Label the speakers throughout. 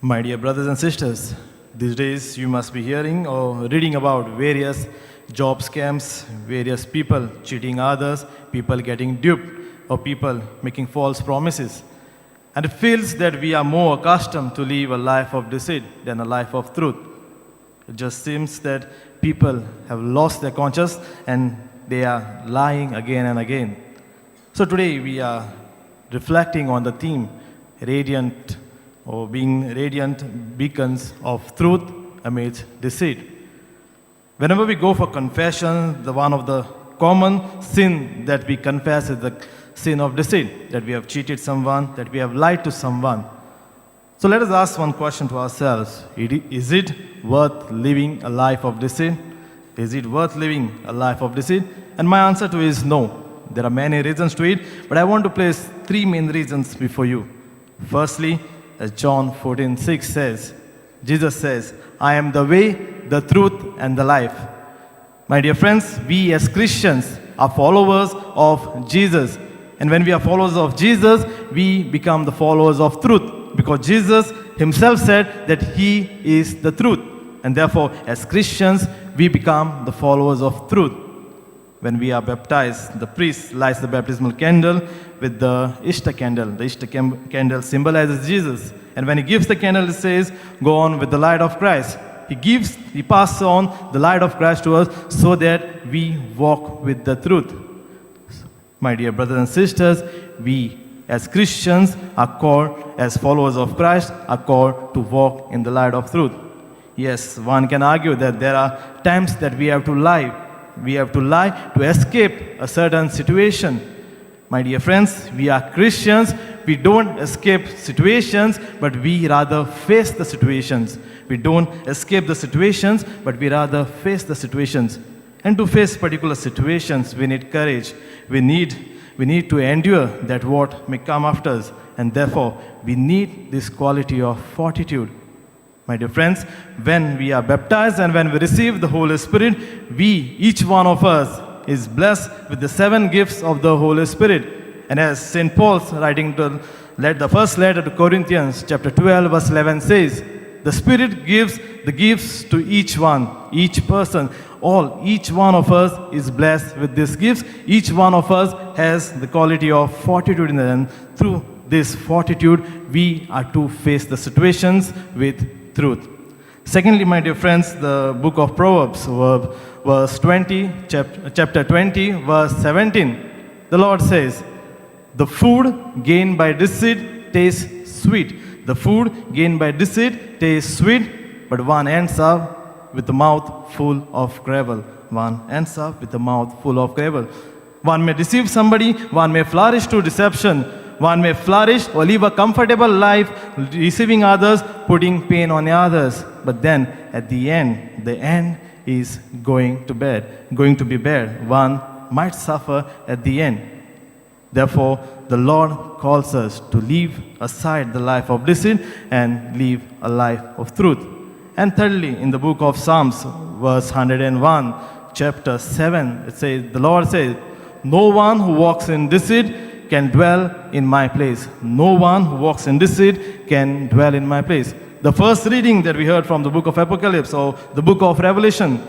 Speaker 1: My dear brothers and sisters, these days you must be hearing or reading about various job scams, various people cheating others, people getting duped, or people making false promises. And it feels that we are more accustomed to live a life of deceit than a life of truth. It just seems that people have lost their conscience and they are lying again and again. So today we are reflecting on the theme radiant or being radiant beacons of truth amidst deceit. Whenever we go for confession, the one of the common sin that we confess is the sin of deceit, that we have cheated someone, that we have lied to someone. So let us ask one question to ourselves. Is it worth living a life of deceit? Is it worth living a life of deceit? And my answer to it is no. There are many reasons to it, but I want to place three main reasons before you. Firstly, as John 14:6 says, Jesus says, I am the way, the truth, and the life. My dear friends, we as Christians are followers of Jesus. And when we are followers of Jesus, we become the followers of truth. Because Jesus himself said that he is the truth. And therefore, as Christians, we become the followers of truth. When we are baptized, the priest lights the baptismal candle with the Ishtar candle. The Ishtar candle symbolizes Jesus. And when he gives the candle, it says, go on with the light of Christ. He passes on the light of Christ to us so that we walk with the truth. My dear brothers and sisters, we as Christians are called, as followers of Christ, are called to walk in the light of truth. Yes, one can argue that there are times that we have to lie. We have to lie to escape a certain situation. My dear friends, we are Christians. We don't escape situations, but we rather face the situations. We don't escape the situations, but we rather face the situations. And to face particular situations, we need courage. We need to endure that what may come after us. And therefore, we need this quality of fortitude. My dear friends, when we are baptized and when we receive the Holy Spirit, each one of us, is blessed with the 7 gifts of the Holy Spirit. And as St. Paul's writing to the first letter to Corinthians, chapter 12, verse 11 says, the Spirit gives the gifts to each one, each person. Each one of us is blessed with these gifts. Each one of us has the quality of fortitude in them. Through this fortitude, we are to face the situations with truth. Secondly, my dear friends, the book of Proverbs, verse 20, chapter 20, verse 17, the Lord says, the food gained by deceit tastes sweet. The food gained by deceit tastes sweet, but one ends up with a mouth full of gravel. One ends up with a mouth full of gravel. One may deceive somebody, one may flourish to deception. One may flourish or live a comfortable life, deceiving others, putting pain on others. But then, at the end is going to be bad. One might suffer at the end. Therefore, the Lord calls us to leave aside the life of deceit and live a life of truth. And thirdly, in the book of Psalms, verse 101, chapter 7, the Lord says, no one who walks in deceit can dwell in my place. No one who walks in deceit can dwell in my place. The first reading that we heard from the book of Apocalypse or the book of Revelation,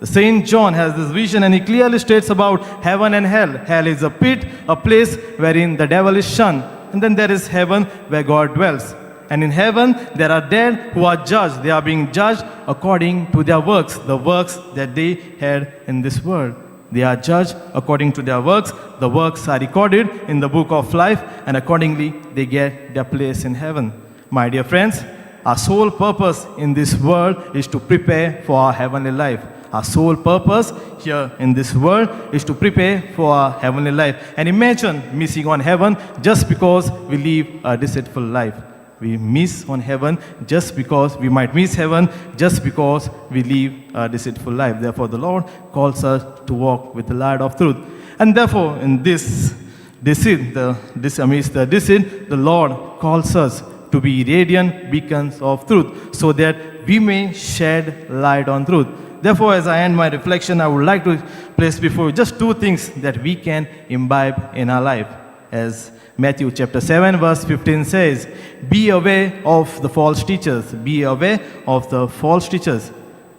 Speaker 1: Saint John has this vision and he clearly states about heaven and hell. Hell is a pit, a place wherein the devil is shunned. And then there is heaven where God dwells. And in heaven there are dead who are judged. They are being judged according to their works, the works that they had in this world. They are judged according to their works. The works are recorded in the book of life, and accordingly, they get their place in heaven. My dear friends, our sole purpose in this world is to prepare for our heavenly life. Our sole purpose here in this world is to prepare for our heavenly life. And imagine missing on heaven just because we live a deceitful life. We miss on heaven just because we might miss heaven just because we live a deceitful life. Therefore, the Lord calls us to walk with the light of truth. And therefore, in this deceit, amidst the deceit, the Lord calls us to be radiant beacons of truth so that we may shed light on truth. Therefore, as I end my reflection, I would like to place before you just 2 things that we can imbibe in our life. As Matthew chapter 7 verse 15 says, be aware of the false teachers. Be aware of the false teachers.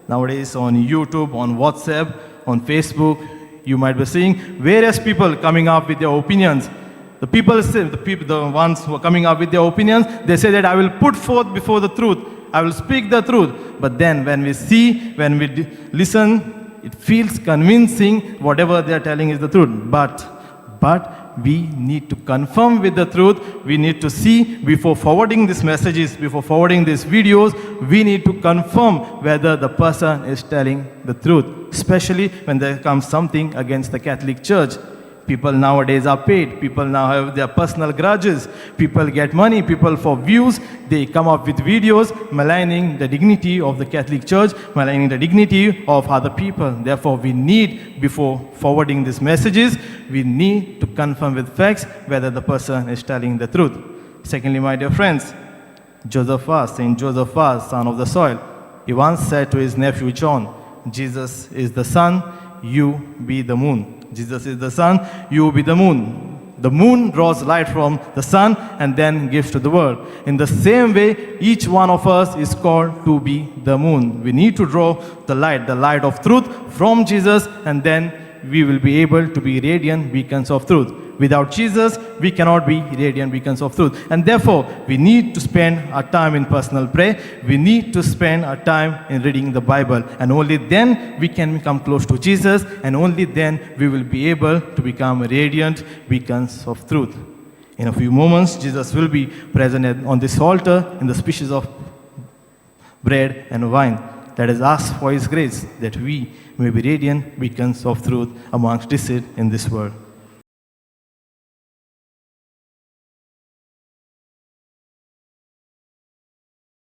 Speaker 1: Nowadays on YouTube, on WhatsApp, on Facebook, you might be seeing various people coming up with their opinions. The people say, the ones who are coming up with their opinions, they say that I will put forth before the truth. I will speak the truth. But then when we see, when we listen, it feels convincing whatever they are telling is the truth. But we need to confirm with the truth. We need to see before forwarding these messages, before forwarding these videos, we need to confirm whether the person is telling the truth, especially when there comes something against the Catholic Church. People nowadays are paid. People now have their personal grudges. People get money. People, for views, they come up with videos maligning the dignity of the Catholic Church, maligning the dignity of other people. Therefore, we need, before forwarding these messages, we need to confirm with facts whether the person is telling the truth. Secondly, my dear friends, Saint Joseph was son of the soil. He once said to his nephew John, Jesus is the sun, you be the moon. Jesus is the sun, you be the moon. The moon draws light from the sun and then gives to the world. In the same way, each one of us is called to be the moon. We need to draw the light of truth from Jesus, and then we will be able to be radiant beacons of truth. Without Jesus, we cannot be radiant beacons of truth. And therefore, we need to spend our time in personal prayer. We need to spend our time in reading the Bible. And only then we can come close to Jesus. And only then we will be able to become radiant beacons of truth. In a few moments, Jesus will be present on this altar in the species of bread and wine. Let us ask for His grace that we may be radiant beacons of truth amongst deceit in this world.